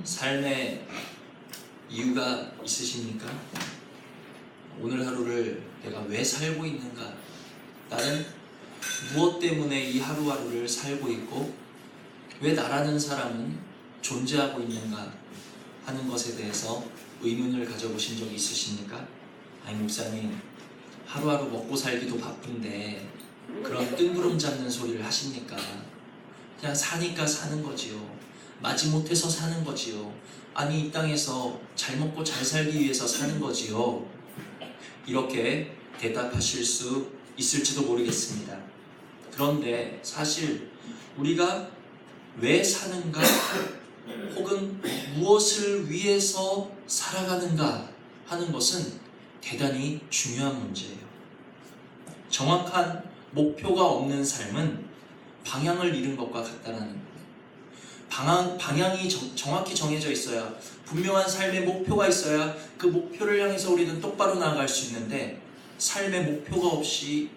삶의 이유가 있으십니까? 오늘 하루를 내가 왜 살고 있는가? 나는 무엇 때문에 이 하루하루를 살고 있고 왜 나라는 사람은 존재하고 있는가 하는 것에 대해서 의문을 가져보신 적이 있으십니까? 아니 목사님, 하루하루 먹고 살기도 바쁜데 그런 뜬구름 잡는 소리를 하십니까? 그냥 사니까 사는 거지요. 마지못해서 사는 거지요. 아니 이 땅에서 잘 먹고 잘 살기 위해서 사는 거지요. 이렇게 대답하실 수 있을지도 모르겠습니다. 그런데 사실 우리가 왜 사는가 혹은 무엇을 위해서 살아가는가 하는 것은 대단히 중요한 문제예요. 정확한 목표가 없는 삶은 방향을 잃은 것과 같다는 거예요. 방향이 정확히 정해져 있어야, 분명한 삶의 목표가 있어야 그 목표를 향해서 우리는 똑바로 나아갈 수 있는데, 삶의 목표가 없이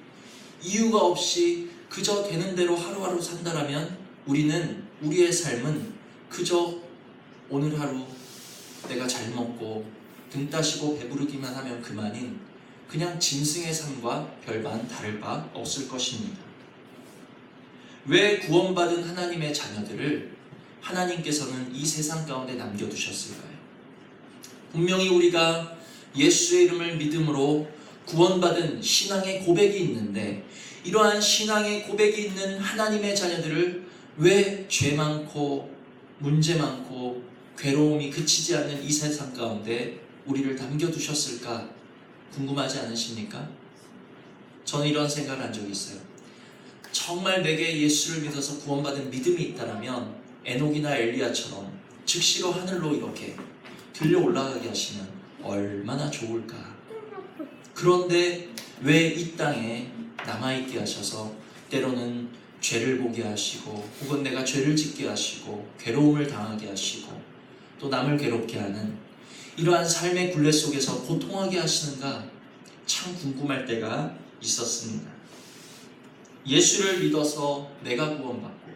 이유가 없이 그저 되는 대로 하루하루 산다라면 우리의 삶은 그저 오늘 하루 내가 잘 먹고 등 따시고 배부르기만 하면 그만인 그냥 짐승의 삶과 별반 다를 바 없을 것입니다. 왜 구원받은 하나님의 자녀들을 하나님께서는 이 세상 가운데 남겨두셨을까요? 분명히 우리가 예수의 이름을 믿음으로 구원받은 신앙의 고백이 있는데, 이러한 신앙의 고백이 있는 하나님의 자녀들을 왜 죄 많고 문제 많고 괴로움이 그치지 않는 이 세상 가운데 우리를 남겨두셨을까 궁금하지 않으십니까? 저는 이런 생각을 한 적이 있어요. 정말 내게 예수를 믿어서 구원받은 믿음이 있다면 에녹이나 엘리야처럼 즉시로 하늘로 이렇게 들려 올라가게 하시면 얼마나 좋을까. 그런데 왜 이 땅에 남아있게 하셔서 때로는 죄를 보게 하시고 혹은 내가 죄를 짓게 하시고 괴로움을 당하게 하시고 또 남을 괴롭게 하는 이러한 삶의 굴레 속에서 고통하게 하시는가 참 궁금할 때가 있었습니다. 예수를 믿어서 내가 구원받고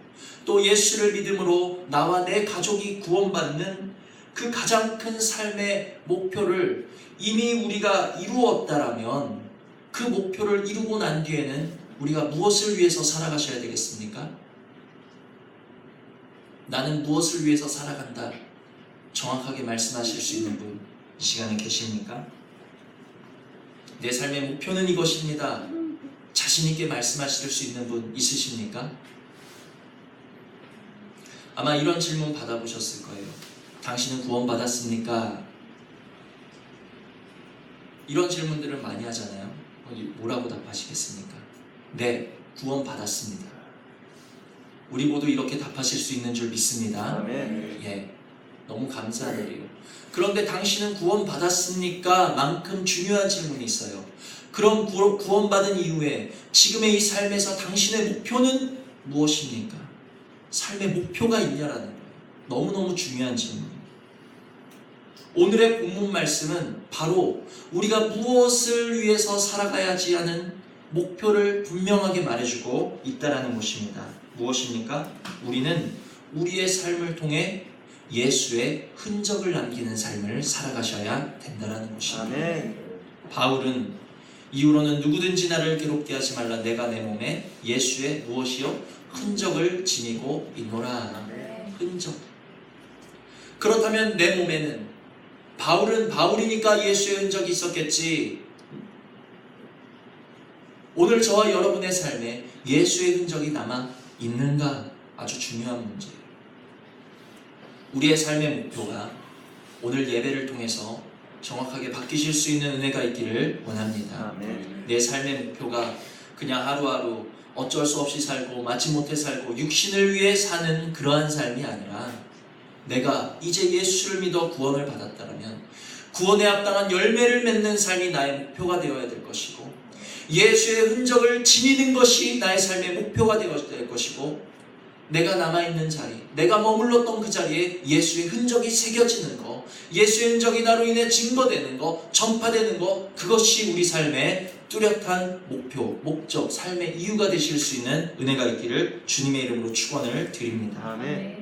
또 예수를 믿음으로 나와 내 가족이 구원받는 그 가장 큰 삶의 목표를 이미 우리가 이루었다라면, 그 목표를 이루고 난 뒤에는 우리가 무엇을 위해서 살아가셔야 되겠습니까? 나는 무엇을 위해서 살아간다, 정확하게 말씀하실 수 있는 분 이 시간에 계십니까? 내 삶의 목표는 이것입니다, 자신 있게 말씀하실 수 있는 분 있으십니까? 아마 이런 질문 받아보셨을 거예요. 당신은 구원받았습니까? 이런 질문들을 많이 하잖아요. 뭐라고 답하시겠습니까? 네, 구원받았습니다. 우리 모두 이렇게 답하실 수 있는 줄 믿습니다. 아멘. 예, 너무 감사한 일이에요. 그런데 당신은 구원받았습니까? 만큼 중요한 질문이 있어요. 그럼 구원받은 이후에 지금의 이 삶에서 당신의 목표는 무엇입니까? 삶의 목표가 있냐라는 거예요. 너무너무 중요한 질문입니다. 오늘의 본문 말씀은 바로 우리가 무엇을 위해서 살아가야지 하는 목표를 분명하게 말해주고 있다라는 것입니다. 무엇입니까? 우리는 우리의 삶을 통해 예수의 흔적을 남기는 삶을 살아가셔야 된다라는 것입니다. 아멘. 바울은 이후로는 누구든지 나를 괴롭게 하지 말라. 내가 내 몸에 예수의 무엇이요? 흔적을 지니고 있노라. 흔적. 그렇다면 내 몸에는, 바울은 바울이니까 예수의 흔적이 있었겠지. 오늘 저와 여러분의 삶에 예수의 흔적이 남아 있는가? 아주 중요한 문제예요. 우리의 삶의 목표가 오늘 예배를 통해서 정확하게 바뀌실 수 있는 은혜가 있기를 원합니다. 아멘. 내 삶의 목표가 그냥 하루하루 어쩔 수 없이 살고 마지못해 살고 육신을 위해 사는 그러한 삶이 아니라, 내가 이제 예수를 믿어 구원을 받았다면 구원에 합당한 열매를 맺는 삶이 나의 목표가 되어야 될 것이고, 예수의 흔적을 지니는 것이 나의 삶의 목표가 되어야 될 것이고, 내가 남아있는 자리, 내가 머물렀던 그 자리에 예수의 흔적이 새겨지는 것, 예수의 흔적이 나로 인해 증거되는 것, 전파되는 것, 그것이 우리 삶의 뚜렷한 목표, 목적, 삶의 이유가 되실 수 있는 은혜가 있기를 주님의 이름으로 축원을 드립니다. 아멘.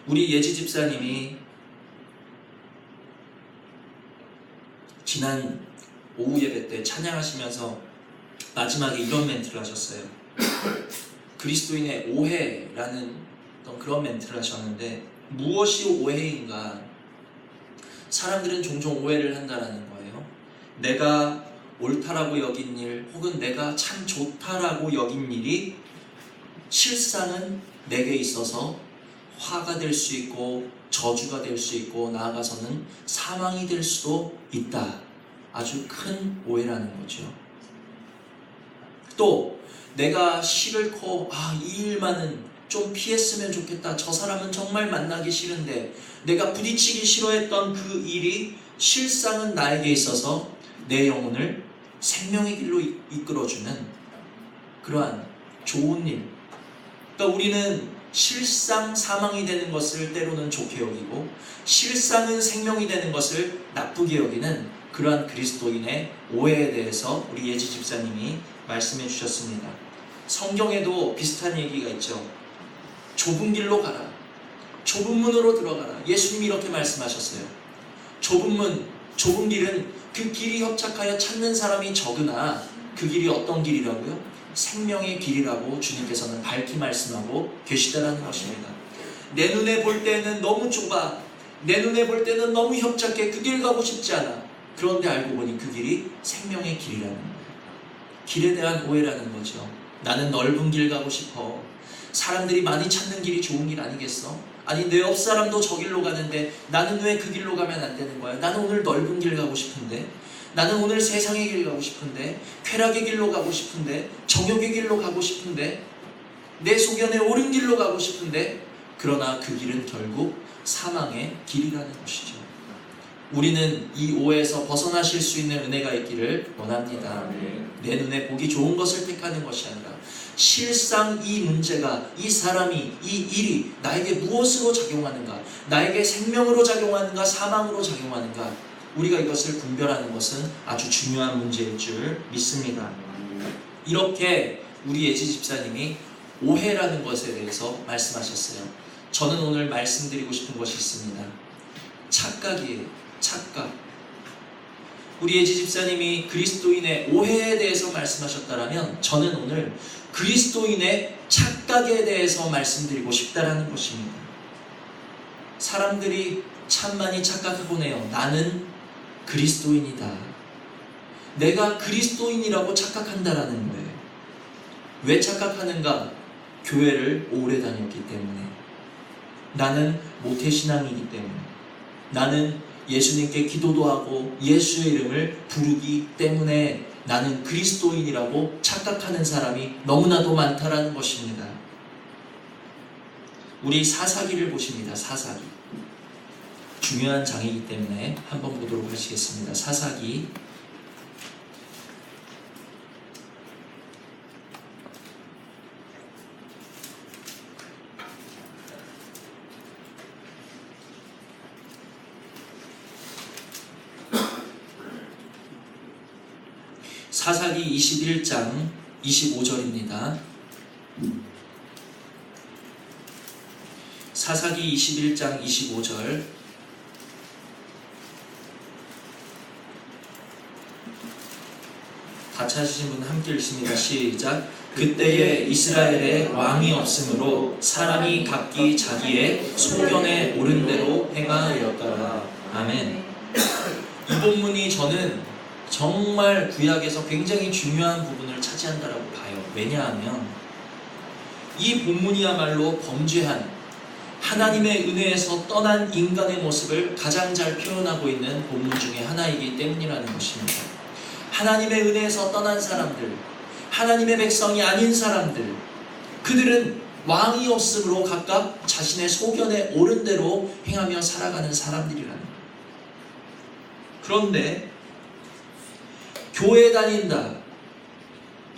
우리 예지 집사님이 지난 오후 예배 때 찬양하시면서 마지막에 이런 멘트를 하셨어요. 그리스도인의 오해라는 그런 멘트를 하셨는데, 무엇이 오해인가? 사람들은 종종 오해를 한다라는 거예요. 내가 옳다라고 여긴 일, 혹은 내가 참 좋다라고 여긴 일이 실상은 내게 있어서 화가 될 수 있고 저주가 될 수 있고 나아가서는 사망이 될 수도 있다. 아주 큰 오해라는 거죠. 또 내가 싫고 이 일만은 좀 피했으면 좋겠다. 저 사람은 정말 만나기 싫은데 내가 부딪히기 싫어했던 그 일이 실상은 나에게 있어서 내 영혼을 생명의 길로 이끌어주는 그러한 좋은 일. 그러니까 우리는 실상 사망이 되는 것을 때로는 좋게 여기고 실상은 생명이 되는 것을 나쁘게 여기는 그러한 그리스도인의 오해에 대해서 우리 예지 집사님이 말씀해 주셨습니다. 성경에도 비슷한 얘기가 있죠. 좁은 길로 가라. 좁은 문으로 들어가라. 예수님이 이렇게 말씀하셨어요. 좁은 문, 좁은 길은 그 길이 협착하여 찾는 사람이 적으나 그 길이 어떤 길이라고요? 생명의 길이라고 주님께서는 밝히 말씀하고 계시다라는 것입니다. 내 눈에 볼 때는 너무 좁아. 내 눈에 볼 때는 너무 협착해. 그 길 가고 싶지 않아. 그런데 알고 보니 그 길이 생명의 길이라는 거예요. 길에 대한 오해라는 거죠. 나는 넓은 길 가고 싶어. 사람들이 많이 찾는 길이 좋은 길 아니겠어? 아니 내 옆 사람도 저 길로 가는데 나는 왜 그 길로 가면 안 되는 거야? 나는 오늘 넓은 길 가고 싶은데, 나는 오늘 세상의 길 가고 싶은데, 쾌락의 길로 가고 싶은데, 정욕의 길로 가고 싶은데, 내 소견에 옳은 길로 가고 싶은데, 그러나 그 길은 결국 사망의 길이라는 것이죠. 우리는 이 오해에서 벗어나실 수 있는 은혜가 있기를 원합니다. 내 눈에 보기 좋은 것을 택하는 것이 아니라 실상 이 문제가, 이 사람이, 이 일이 나에게 무엇으로 작용하는가, 나에게 생명으로 작용하는가, 사망으로 작용하는가, 우리가 이것을 분별하는 것은 아주 중요한 문제일 줄 믿습니다. 이렇게 우리 예지 집사님이 오해라는 것에 대해서 말씀하셨어요. 저는 오늘 말씀드리고 싶은 것이 있습니다. 착각이에요. 착각. 우리 예지 집사님이 그리스도인의 오해에 대해서 말씀하셨다면 저는 오늘 그리스도인의 착각에 대해서 말씀드리고 싶다라는 것입니다. 사람들이 참 많이 착각하곤 해요. 나는 그리스도인이다. 내가 그리스도인이라고 착각한다라는 거예요. 왜 착각하는가? 교회를 오래 다녔기 때문에. 나는 모태신앙이기 때문에. 나는 예수님께 기도도 하고 예수의 이름을 부르기 때문에 나는 그리스도인이라고 착각하는 사람이 너무나도 많다라는 것입니다. 우리 사사기를 보십니다. 사사기. 중요한 장이기 때문에 한번 보도록 하시겠습니다. 사사기 사사기 21장 25절입니다. 사사기 21장 25절. 다 찾으신 분 함께 읽습니다. 시작. 그때에 이스라엘에 왕이 없으므로 사람이 각기 자기의 소견에 옳은 대로 행하였더라. 아멘. 이 본문이 저는 정말 구약에서 굉장히 중요한 부분을 차지한다라고 봐요. 왜냐하면 이 본문이야말로 범죄한 하나님의 은혜에서 떠난 인간의 모습을 가장 잘 표현하고 있는 본문 중에 하나이기 때문이라는 것입니다. 하나님의 은혜에서 떠난 사람들, 하나님의 백성이 아닌 사람들, 그들은 왕이 없으므로 각각 자신의 소견에 옳은 대로 행하며 살아가는 사람들이라는 거예요. 그런데 교회 다닌다,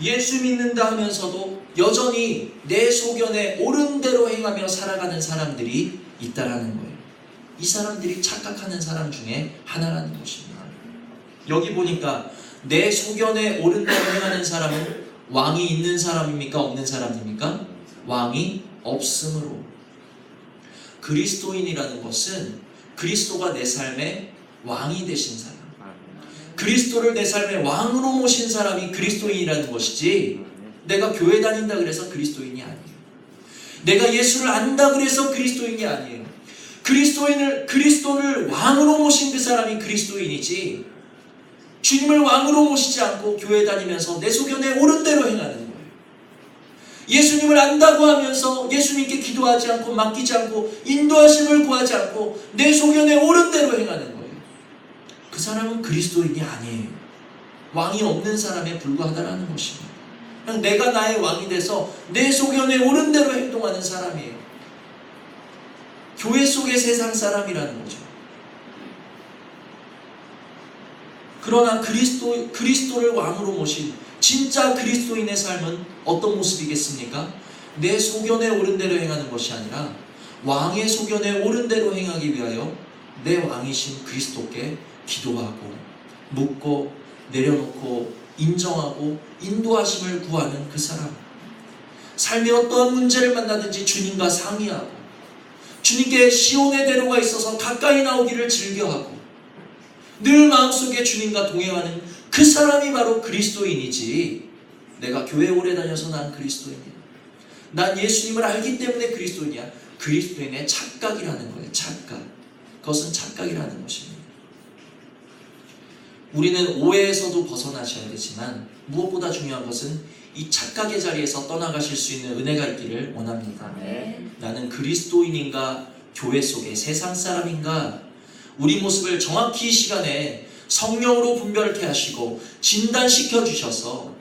예수 믿는다 하면서도 여전히 내 소견에 옳은 대로 행하며 살아가는 사람들이 있다라는 거예요. 이 사람들이 착각하는 사람 중에 하나라는 것입니다. 여기 보니까 내 소견에 옳은 대로 행하는 사람은 왕이 있는 사람입니까? 없는 사람입니까? 왕이 없으므로. 그리스도인이라는 것은 그리스도가 내 삶의 왕이 되신 사람, 그리스도를 내 삶의 왕으로 모신 사람이 그리스도인이라는 것이지, 내가 교회 다닌다 그래서 그리스도인이 아니에요. 내가 예수를 안다 그래서 그리스도인이 아니에요. 그리스도를 왕으로 모신 그 사람이 그리스도인이지, 주님을 왕으로 모시지 않고 교회 다니면서 내 소견에 옳은 대로 행하는 거예요. 예수님을 안다고 하면서 예수님께 기도하지 않고 맡기지 않고 인도하심을 구하지 않고 내 소견에 옳은 대로 행하는 거예요. 그 사람은 그리스도인이 아니에요. 왕이 없는 사람에 불과하다라는 것입니다. 그냥 내가 나의 왕이 돼서 내 소견에 옳은 대로 행동하는 사람이에요. 교회 속의 세상 사람이라는 거죠. 그러나 그리스도를 왕으로 모신 진짜 그리스도인의 삶은 어떤 모습이겠습니까? 내 소견에 옳은 대로 행하는 것이 아니라 왕의 소견에 옳은 대로 행하기 위하여 내 왕이신 그리스도께 기도하고 묻고 내려놓고 인정하고 인도하심을 구하는 그 사람. 삶의 어떠한 문제를 만나든지 주님과 상의하고 주님께 시온의 대로가 있어서 가까이 나오기를 즐겨하고 늘 마음속에 주님과 동행하는 그 사람이 바로 그리스도인이지, 내가 교회 오래 다녀서 난 그리스도인이야, 난 예수님을 알기 때문에 그리스도인이야, 그리스도인의 착각이라는 거예요. 착각. 그것은 착각이라는 것입니다. 우리는 오해에서도 벗어나셔야 되지만 무엇보다 중요한 것은 이 착각의 자리에서 떠나가실 수 있는 은혜가 있기를 원합니다. 나는 그리스도인인가 교회 속의 세상 사람인가, 우리 모습을 정확히 이 시간에 성령으로 분별케 하시고 진단시켜 주셔서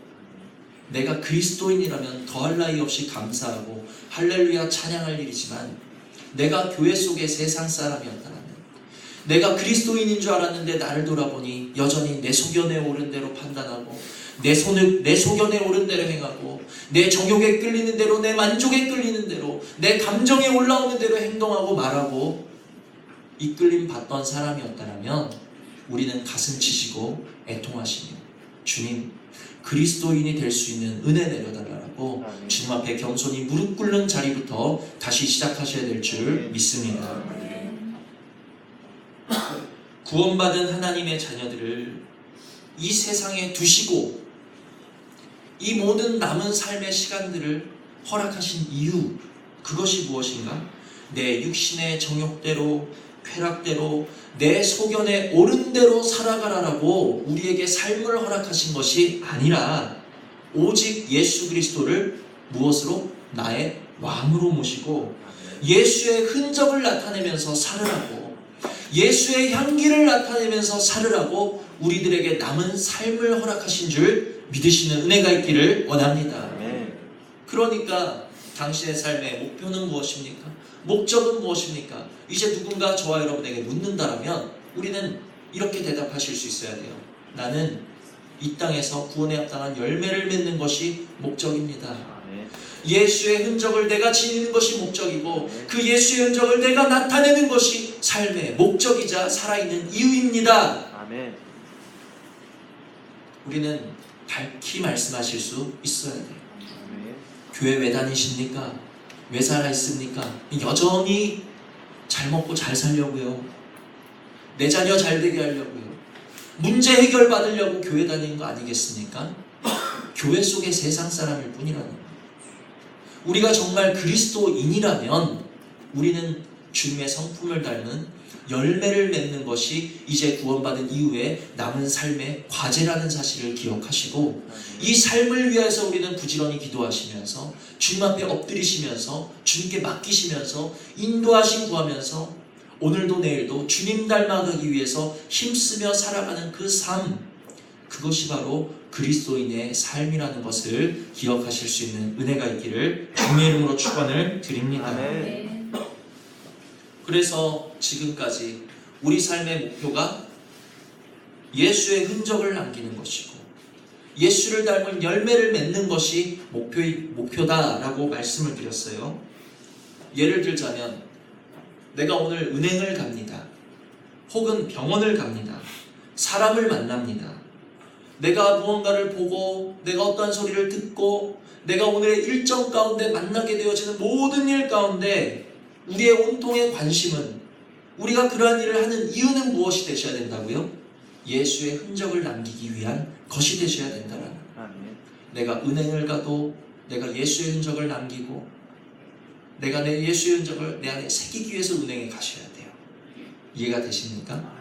내가 그리스도인이라면 더할 나위 없이 감사하고 할렐루야 찬양할 일이지만, 내가 교회 속의 세상 사람이었다면, 내가 그리스도인인 줄 알았는데 나를 돌아보니 여전히 내 소견에 옳은 대로 판단하고 내 소견에 옳은 대로 행하고 내 정욕에 끌리는 대로, 내 만족에 끌리는 대로, 내 감정에 올라오는 대로 행동하고 말하고 이끌림 받던 사람이었다면 우리는 가슴 치시고 애통하시며 주님, 그리스도인이 될 수 있는 은혜 내려달라고 주님 앞에 겸손히 무릎 꿇는 자리부터 다시 시작하셔야 될 줄 믿습니다. 구원받은 하나님의 자녀들을 이 세상에 두시고 이 모든 남은 삶의 시간들을 허락하신 이유, 그것이 무엇인가? 내 육신의 정욕대로, 쾌락대로, 내 소견에 옳은 대로 살아가라라고 우리에게 삶을 허락하신 것이 아니라 오직 예수 그리스도를 무엇으로? 나의 왕으로 모시고 예수의 흔적을 나타내면서 살으라고, 예수의 향기를 나타내면서 살으라고 우리들에게 남은 삶을 허락하신 줄 믿으시는 은혜가 있기를 원합니다. 그러니까 당신의 삶의 목표는 무엇입니까? 목적은 무엇입니까? 이제 누군가 저와 여러분에게 묻는다라면 우리는 이렇게 대답하실 수 있어야 돼요. 나는 이 땅에서 구원에 합당한 열매를 맺는 것이 목적입니다. 예수의 흔적을 내가 지니는 것이 목적이고 그 예수의 흔적을 내가 나타내는 것이 삶의 목적이자 살아있는 이유입니다. 우리는 밝히 말씀하실 수 있어야 돼요. 교회 왜 다니십니까? 왜 살아있습니까? 여전히 잘 먹고 잘 살려고요. 내 자녀 잘 되게 하려고요. 문제 해결 받으려고 교회 다니는 거 아니겠습니까? 교회 속의 세상 사람일 뿐이라는 거예요. 우리가 정말 그리스도인이라면 우리는 주님의 성품을 닮은 열매를 맺는 것이 이제 구원받은 이후에 남은 삶의 과제라는 사실을 기억하시고 이 삶을 위해서 우리는 부지런히 기도하시면서 주님 앞에 엎드리시면서 주님께 맡기시면서 인도하심 구하면서 오늘도 내일도 주님 닮아가기 위해서 힘쓰며 살아가는 그 삶, 그것이 바로 그리스도인의 삶이라는 것을 기억하실 수 있는 은혜가 있기를 주님의 이름으로 축원을 드립니다. 그래서 지금까지 우리 삶의 목표가 예수의 흔적을 남기는 것이고 예수를 닮은 열매를 맺는 것이 목표다라고 말씀을 드렸어요. 예를 들자면 내가 오늘 은행을 갑니다. 혹은 병원을 갑니다. 사람을 만납니다. 내가 무언가를 보고 내가 어떠한 소리를 듣고 내가 오늘의 일정 가운데 만나게 되어지는 모든 일 가운데 우리의 온통의 관심은, 우리가 그러한 일을 하는 이유는 무엇이 되셔야 된다고요? 예수의 흔적을 남기기 위한 것이 되셔야 된다라는 거예요. 내가 은행을 가도 내가 예수의 흔적을 남기고, 내가 내 예수의 흔적을 내 안에 새기기 위해서 은행에 가셔야 돼요. 이해가 되십니까?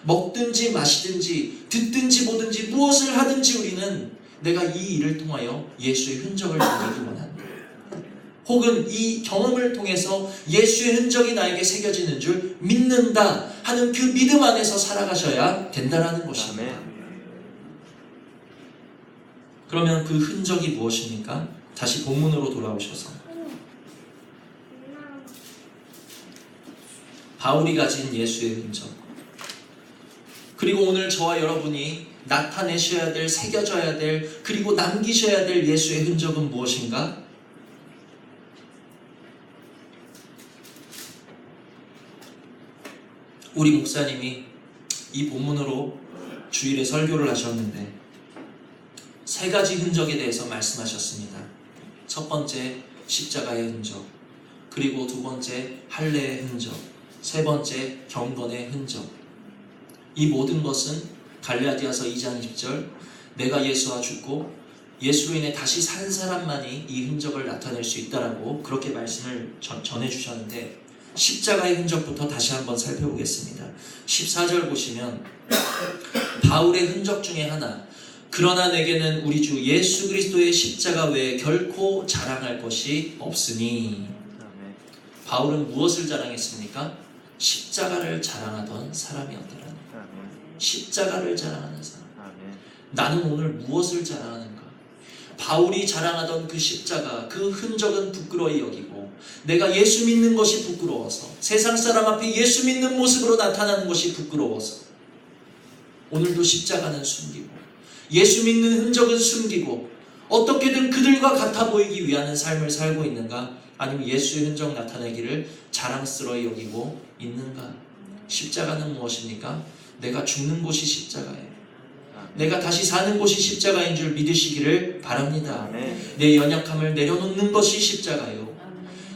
먹든지 마시든지 듣든지 보든지 무엇을 하든지 우리는 내가 이 일을 통하여 예수의 흔적을 남기기 원한다. 혹은 이 경험을 통해서 예수의 흔적이 나에게 새겨지는 줄 믿는다 하는 그 믿음 안에서 살아가셔야 된다라는 것입니다. 그러면 그 흔적이 무엇입니까? 다시 본문으로 돌아오셔서 바울이 가진 예수의 흔적, 그리고 오늘 저와 여러분이 나타내셔야 될, 새겨져야 될, 그리고 남기셔야 될 예수의 흔적은 무엇인가? 우리 목사님이 이 본문으로 주일에 설교를 하셨는데 세 가지 흔적에 대해서 말씀하셨습니다. 첫 번째 십자가의 흔적, 그리고 두 번째 할례의 흔적, 세 번째 경건의 흔적. 이 모든 것은 갈라디아서 2장 20절 내가 예수와 죽고 예수로 인해 다시 산 사람만이 이 흔적을 나타낼 수 있다라고 그렇게 말씀을 전해주셨는데, 십자가의 흔적부터 다시 한번 살펴보겠습니다. 14절 보시면 바울의 흔적 중에 하나, 그러나 내게는 우리 주 예수 그리스도의 십자가 외에 결코 자랑할 것이 없으니. 바울은 무엇을 자랑했습니까? 십자가를 자랑하던 사람이었더라. 십자가를 자랑하는 사람. 나는 오늘 무엇을 자랑하는가? 바울이 자랑하던 그 십자가, 그 흔적은 부끄러이 여기고, 내가 예수 믿는 것이 부끄러워서, 세상 사람 앞에 예수 믿는 모습으로 나타나는 것이 부끄러워서 오늘도 십자가는 숨기고, 예수 믿는 흔적은 숨기고, 어떻게든 그들과 같아 보이기 위한 삶을 살고 있는가? 아니면 예수의 흔적 나타내기를 자랑스러이 여기고 있는가? 십자가는 무엇입니까? 내가 죽는 곳이 십자가예요. 내가 다시 사는 곳이 십자가인 줄 믿으시기를 바랍니다. 내 연약함을 내려놓는 것이 십자가요.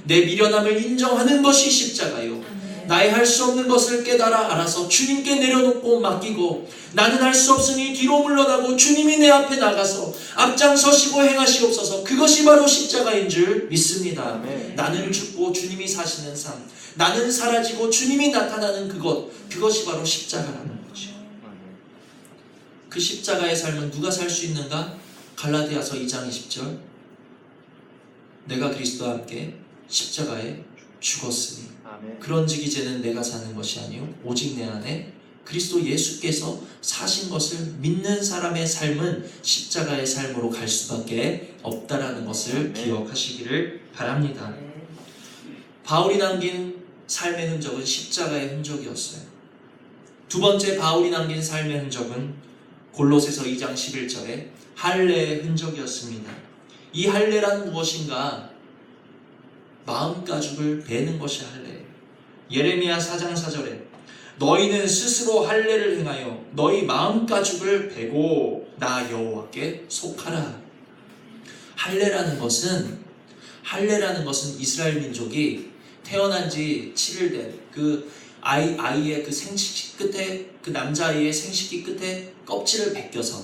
내 미련함을 인정하는 것이 십자가요. 나의 할 수 없는 것을 깨달아 알아서 주님께 내려놓고 맡기고, 나는 할 수 없으니 뒤로 물러나고 주님이 내 앞에 나가서 앞장서시고 행하시옵소서. 그것이 바로 십자가인 줄 믿습니다. 나는 죽고 주님이 사시는 삶, 나는 사라지고 주님이 나타나는 그것이 바로 십자가라는 거죠. 그 십자가의 삶은 누가 살 수 있는가? 갈라디아서 2장 20절 내가 그리스도와 함께 십자가에 죽었으니 그런즉 이제는 내가 사는 것이 아니요 오직 내 안에 그리스도 예수께서 사신 것을 믿는 사람의 삶은 십자가의 삶으로 갈 수밖에 없다라는 것을 기억하시기를 바랍니다. 바울이 남긴 삶의 흔적은 십자가의 흔적이었어요. 두 번째 바울이 남긴 삶의 흔적은 골로새서 2장 11절에 할례의 흔적이었습니다. 이 할례란 무엇인가? 마음가죽을 베는 것이 할례예요. 예레미야 4장 4절에 너희는 스스로 할례를 행하여 너희 마음가죽을 베고 나 여호와께 속하라. 할례라는 것은 이스라엘 민족이 태어난 지 7일 된 그 아이의 그 생식기 끝에, 그 남자아이의 생식기 끝에 껍질을 벗겨서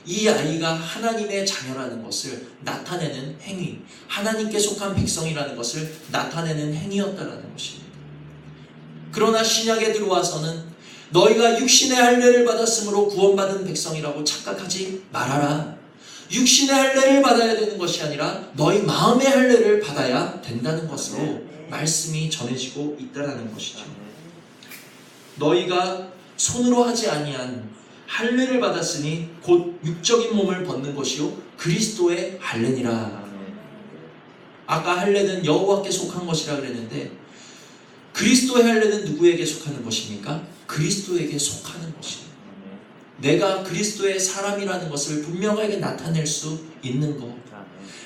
이 아이가 하나님의 자녀라는 것을 나타내는 행위, 하나님께 속한 백성이라는 것을 나타내는 행위였다라는 것입니다. 그러나 신약에 들어와서는 너희가 육신의 할례를 받았으므로 구원받은 백성이라고 착각하지 말아라. 육신의 할례를 받아야 되는 것이 아니라 너희 마음의 할례를 받아야 된다는 것으로 말씀이 전해지고 있다라는 것이죠. 너희가 손으로 하지 아니한 할례를 받았으니 곧 육적인 몸을 벗는 것이요 그리스도의 할례니라. 아까 할례는 여호와께 속한 것이라 그랬는데 그리스도의 할례는 누구에게 속하는 것입니까? 그리스도에게 속하는 것입니다. 내가 그리스도의 사람이라는 것을 분명하게 나타낼 수 있는 것,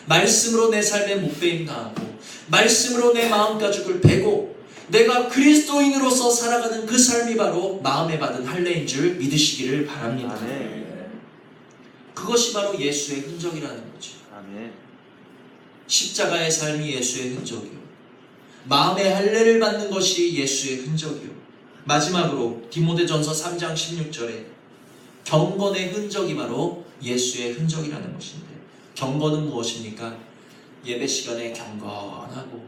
말씀으로 내 삶에 목배임 당하고 말씀으로 내 마음가죽을 베고 내가 그리스도인으로서 살아가는 그 삶이 바로 마음에 받은 할례인 줄 믿으시기를 바랍니다. 그것이 바로 예수의 흔적이라는 거죠. 십자가의 삶이 예수의 흔적이요 마음의 할례를 받는 것이 예수의 흔적이요. 마지막으로 디모데전서 3장 16절에 경건의 흔적이 바로 예수의 흔적이라는 것인데, 경건은 무엇입니까? 예배 시간에 경건하고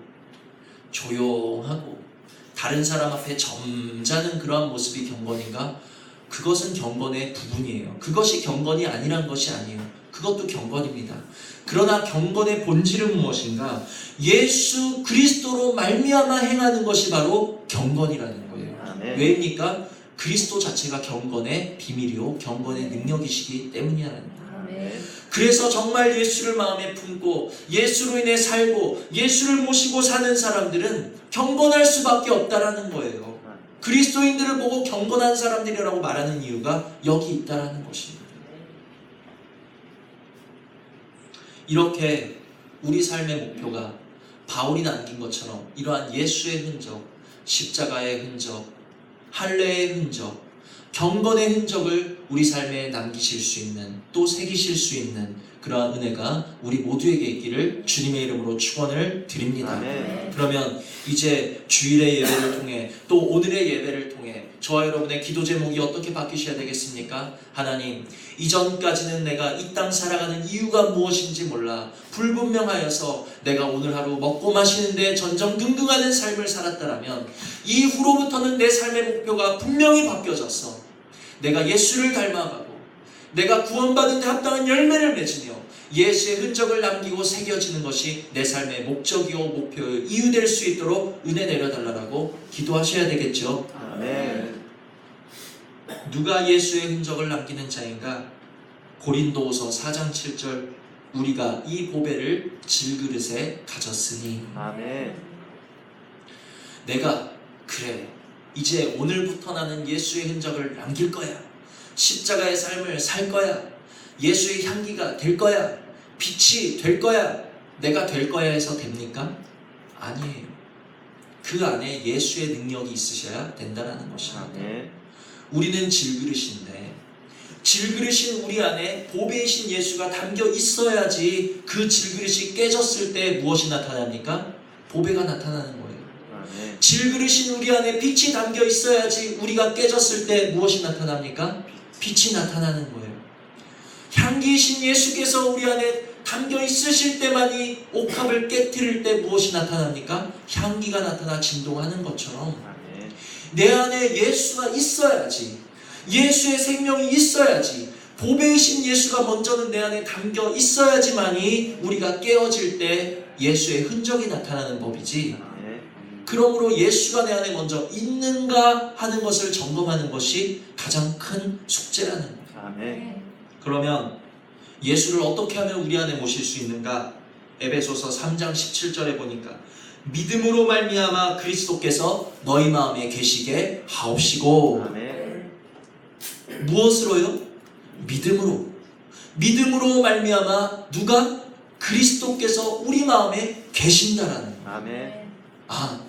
조용하고 다른 사람 앞에 점잖은 그러한 모습이 경건인가? 그것은 경건의 부분이에요. 그것이 경건이 아니란 것이 아니에요. 그것도 경건입니다. 그러나 경건의 본질은 무엇인가? 예수 그리스도로 말미암아 행하는 것이 바로 경건이라는 거예요. 아멘. 왜입니까? 그리스도 자체가 경건의 비밀이요 경건의 능력이시기 때문이라는 거예요. 그래서 정말 예수를 마음에 품고 예수로 인해 살고 예수를 모시고 사는 사람들은 경건할 수밖에 없다라는 거예요. 그리스도인들을 보고 경건한 사람들이라고 말하는 이유가 여기 있다라는 것입니다. 이렇게 우리 삶의 목표가 바울이 남긴 것처럼 이러한 예수의 흔적, 십자가의 흔적, 할례의 흔적, 경건의 흔적을 우리 삶에 남기실 수 있는, 또 새기실 수 있는 그러한 은혜가 우리 모두에게 있기를 주님의 이름으로 축원을 드립니다. 아멘. 그러면 이제 주일의 예배를 통해 또 오늘의 예배를 통해 저와 여러분의 기도 제목이 어떻게 바뀌셔야 되겠습니까? 하나님, 이전까지는 내가 이 땅 살아가는 이유가 무엇인지 몰라 불분명하여서 내가 오늘 하루 먹고 마시는데 전전긍긍하는 삶을 살았다라면 이후로부터는 내 삶의 목표가 분명히 바뀌어졌어. 내가 예수를 닮아가고 내가 구원받은 데 합당한 열매를 맺으며 예수의 흔적을 남기고 새겨지는 것이 내 삶의 목적이요 목표요 이유 될 수 있도록 은혜 내려달라고 기도하셔야 되겠죠. 아멘. 누가 예수의 흔적을 남기는 자인가? 고린도후서 4장 7절, 우리가 이 보배를 질그릇에 가졌으니. 아멘. 내가 그래, 이제 오늘부터 나는 예수의 흔적을 남길 거야. 십자가의 삶을 살 거야. 예수의 향기가 될 거야. 빛이 될 거야. 내가 될 거야 해서 됩니까? 아니에요. 그 안에 예수의 능력이 있으셔야 된다는 것입니다. 아멘. 우리는 질그릇인데 질그릇인 우리 안에 보배이신 예수가 담겨 있어야지 그 질그릇이 깨졌을 때 무엇이 나타납니까? 보배가 나타나는 거예요. 아멘. 질그릇인 우리 안에 빛이 담겨 있어야지 우리가 깨졌을 때 무엇이 나타납니까? 빛이 나타나는 거예요. 향기이신 예수께서 우리 안에 담겨 있으실 때만이 옥합을 깨트릴 때 무엇이 나타납니까? 향기가 나타나 진동하는 것처럼 아멘. 내 안에 예수가 있어야지, 예수의 생명이 있어야지, 보배이신 예수가 먼저는 내 안에 담겨 있어야지만이 우리가 깨어질 때 예수의 흔적이 나타나는 법이지, 그러므로 예수가 내 안에 먼저 있는가 하는 것을 점검하는 것이 가장 큰 숙제라는 거예요. 아멘. 그러면 예수를 어떻게 하면 우리 안에 모실 수 있는가? 에베소서 3장 17절에 보니까 믿음으로 말미암아 그리스도께서 너희 마음에 계시게 하옵시고. 아멘. 무엇으로요? 믿음으로. 믿음으로 말미암아 누가? 그리스도께서 우리 마음에 계신다라는 거예요. 아멘. 아,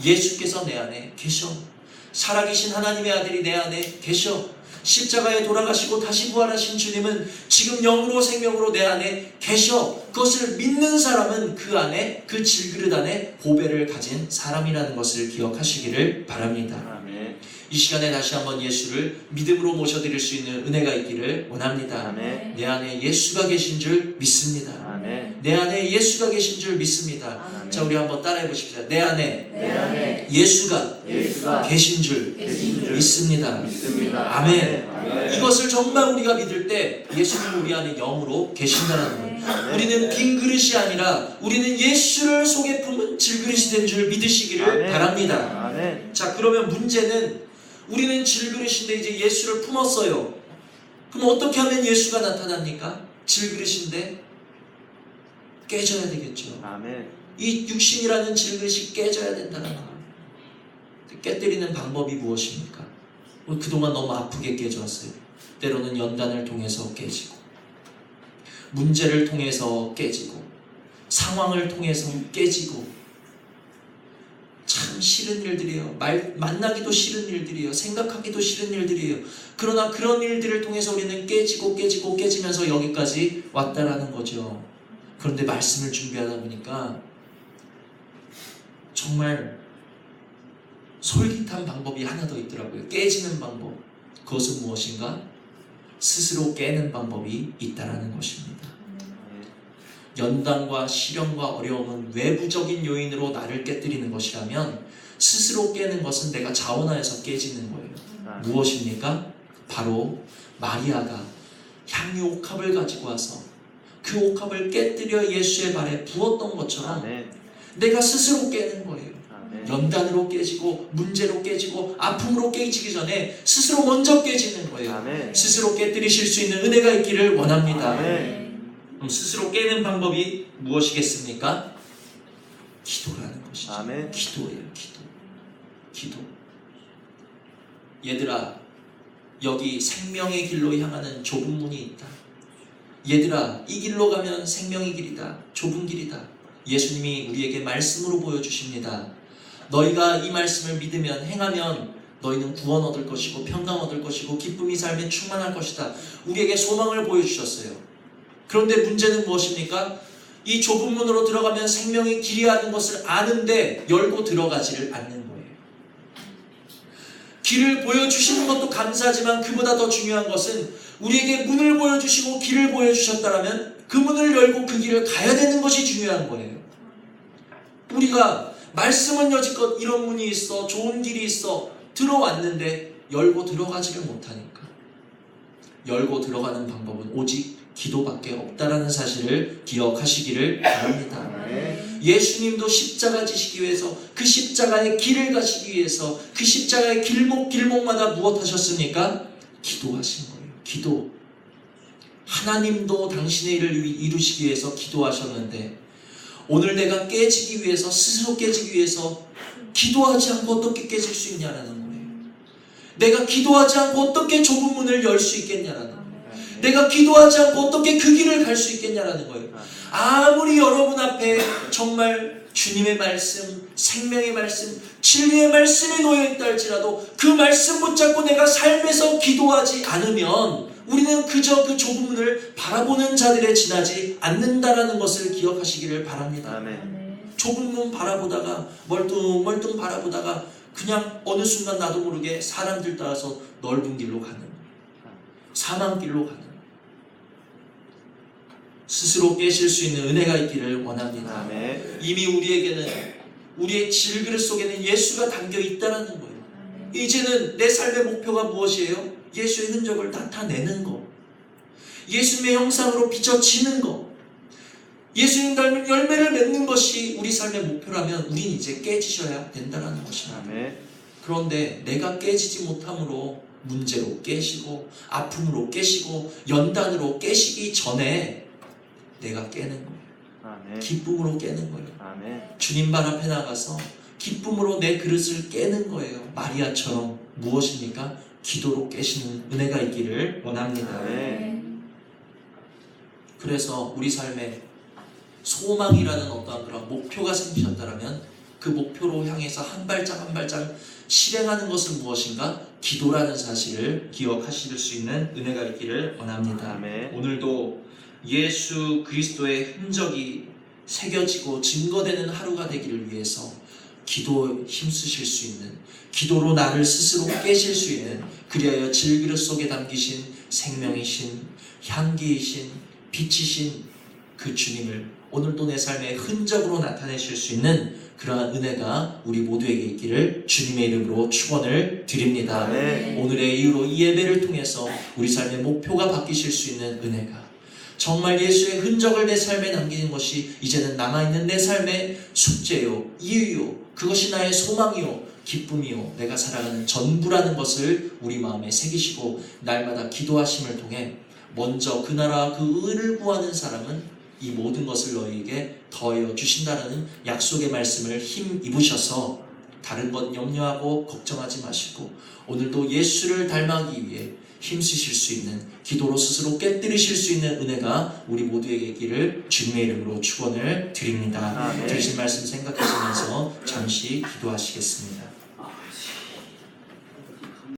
예수께서 내 안에 계셔. 살아계신 하나님의 아들이 내 안에 계셔. 십자가에 돌아가시고 다시 부활하신 주님은 지금 영으로 생명으로 내 안에 계셔. 그것을 믿는 사람은 그 안에, 그 질그릇 안에 보배를 가진 사람이라는 것을 기억하시기를 바랍니다. 아멘. 이 시간에 다시 한번 예수를 믿음으로 모셔드릴 수 있는 은혜가 있기를 원합니다. 아멘. 내 안에 예수가 계신 줄 믿습니다. 아멘. 내 안에 예수가 계신 줄 믿습니다. 아멘. 자, 우리 한번 따라해 보십시다. 내 안에 내 안에 예수가 예수가 계신 줄 믿습니다. 믿습니다. 아멘. 아멘. 이것을 정말 우리가 믿을 때 예수는 우리 안에 영으로 계신다는 거예요. 우리는 빈 그릇이 아니라 우리는 예수를 속에 품은 질그릇이 된 줄 믿으시기를 아멘. 바랍니다. 아멘. 자, 그러면 문제는 우리는 질그릇인데 이제 예수를 품었어요. 그럼 어떻게 하면 예수가 나타납니까? 질그릇인데 깨져야 되겠죠. 아멘. 이 육신이라는 질그릇이 깨져야 된다는 거예요. 깨뜨리는 방법이 무엇입니까? 그동안 너무 아프게 깨져왔어요. 때로는 연단을 통해서 깨지고, 문제를 통해서 깨지고, 상황을 통해서 깨지고, 참 싫은 일들이에요. 만나기도 싫은 일들이에요. 생각하기도 싫은 일들이에요. 그러나 그런 일들을 통해서 우리는 깨지면서 여기까지 왔다라는 거죠. 그런데 말씀을 준비하다 보니까 정말 솔깃한 방법이 하나 더 있더라고요. 깨지는 방법. 그것은 무엇인가? 스스로 깨는 방법이 있다라는 것입니다. 연단과 시련과 어려움은 외부적인 요인으로 나를 깨뜨리는 것이라면 스스로 깨는 것은 내가 자원하여서 깨지는 거예요. 무엇입니까? 바로 마리아가 향유 옥합을 가지고 와서 그 옥합을 깨뜨려 예수의 발에 부었던 것처럼 내가 스스로 깨는 거예요. 연단으로 깨지고 문제로 깨지고 아픔으로 깨지기 전에 스스로 먼저 깨지는 거예요. 스스로 깨뜨리실 수 있는 은혜가 있기를 원합니다. 그럼 스스로 깨는 방법이 무엇이겠습니까? 기도라는 것이죠. 기도예요. 기도. 얘들아, 여기 생명의 길로 향하는 좁은 문이 있다. 얘들아, 이 길로 가면 생명의 길이다. 좁은 길이다. 예수님이 우리에게 말씀으로 보여주십니다. 너희가 이 말씀을 믿으면, 행하면 너희는 구원 얻을 것이고 평강 얻을 것이고 기쁨이 삶에 충만할 것이다. 우리에게 소망을 보여주셨어요. 그런데 문제는 무엇입니까? 이 좁은 문으로 들어가면 생명의 길이라는 것을 아는데 열고 들어가지를 않는 거예요. 길을 보여주시는 것도 감사하지만 그보다 더 중요한 것은 우리에게 문을 보여주시고 길을 보여주셨다면 그 문을 열고 그 길을 가야 되는 것이 중요한 거예요. 우리가 말씀은 여지껏 이런 문이 있어, 좋은 길이 있어 들어왔는데 열고 들어가지를 못하니까 열고 들어가는 방법은 오직 기도밖에 없다라는 사실을 기억하시기를 바랍니다. 예수님도 십자가 지시기 위해서 그 십자가의 길을 가시기 위해서 그 십자가의 길목마다 무엇 하셨습니까? 기도하신 거예요. 기도. 하나님도 당신의 일을 이루시기 위해서 기도하셨는데 오늘 내가 깨지기 위해서, 스스로 깨지기 위해서 기도하지 않고 어떻게 깨질 수 있냐라는 거예요. 내가 기도하지 않고 어떻게 좁은 문을 열 수 있겠냐라는 거예요. 내가 기도하지 않고 어떻게 그 길을 갈 수 있겠냐라는 거예요. 아무리 여러분 앞에 정말 주님의 말씀, 생명의 말씀, 진리의 말씀이 놓여있다 할지라도 그 말씀 붙잡고 내가 삶에서 기도하지 않으면 우리는 그저 그 좁은 문을 바라보는 자들에 지나지 않는다라는 것을 기억하시기를 바랍니다. 좁은 문 바라보다가 멀뚱멀뚱 바라보다가 그냥 어느 순간 나도 모르게 사람들 따라서 넓은 길로 가는, 사망길로 가는, 스스로 깨실 수 있는 은혜가 있기를 원합니다. 이미 우리에게는, 우리의 질그릇 속에는 예수가 담겨 있다는 거예요. 이제는 내 삶의 목표가 무엇이에요? 예수의 흔적을 나타내는 것, 예수님의 형상으로 비춰지는 것, 예수님 닮은 열매를 맺는 것이 우리 삶의 목표라면 우린 이제 깨지셔야 된다는 것입니다. 그런데 내가 깨지지 못함으로 문제로 깨시고 아픔으로 깨시고 연단으로 깨시기 전에 내가 깨는 거예요. 기쁨으로 깨는 거예요. 주님 발 앞에 나가서 기쁨으로 내 그릇을 깨는 거예요. 마리아처럼 무엇입니까? 기도로 깨시는 은혜가 있기를 원합니다. 그래서 우리 삶에 소망이라는 어떠한 그런 목표가 생기셨다면 그 목표로 향해서 한 발짝 한 발짝 실행하는 것은 무엇인가? 기도라는 사실을 기억하실 수 있는 은혜가 있기를 원합니다. 오늘도 예수 그리스도의 흔적이 새겨지고 증거되는 하루가 되기를 위해서 기도에 힘쓰실 수 있는, 기도로 나를 스스로 깨실 수 있는, 그리하여 질그릇 속에 담기신 생명이신, 향기이신, 빛이신 그 주님을 오늘도 내 삶의 흔적으로 나타내실 수 있는 그러한 은혜가 우리 모두에게 있기를 주님의 이름으로 축원을 드립니다. 오늘의 이후로 이 예배를 통해서 우리 삶의 목표가 바뀌실 수 있는 은혜가, 정말 예수의 흔적을 내 삶에 남기는 것이 이제는 남아있는 내 삶의 숙제요, 이유요, 그것이 나의 소망이요, 기쁨이요, 내가 살아가는 전부라는 것을 우리 마음에 새기시고 날마다 기도하심을 통해 먼저 그 나라 그 의를 구하는 사람은 이 모든 것을 너희에게 더하여 주신다는 약속의 말씀을 힘입으셔서 다른 것 염려하고 걱정하지 마시고 오늘도 예수를 닮아가기 위해 힘쓰실 수 있는, 기도로 스스로 깨뜨리실 수 있는 은혜가 우리 모두에게 있기를 주님의 이름으로 축원을 드립니다. 들으신 말씀 생각하시면서 잠시 기도하시겠습니다.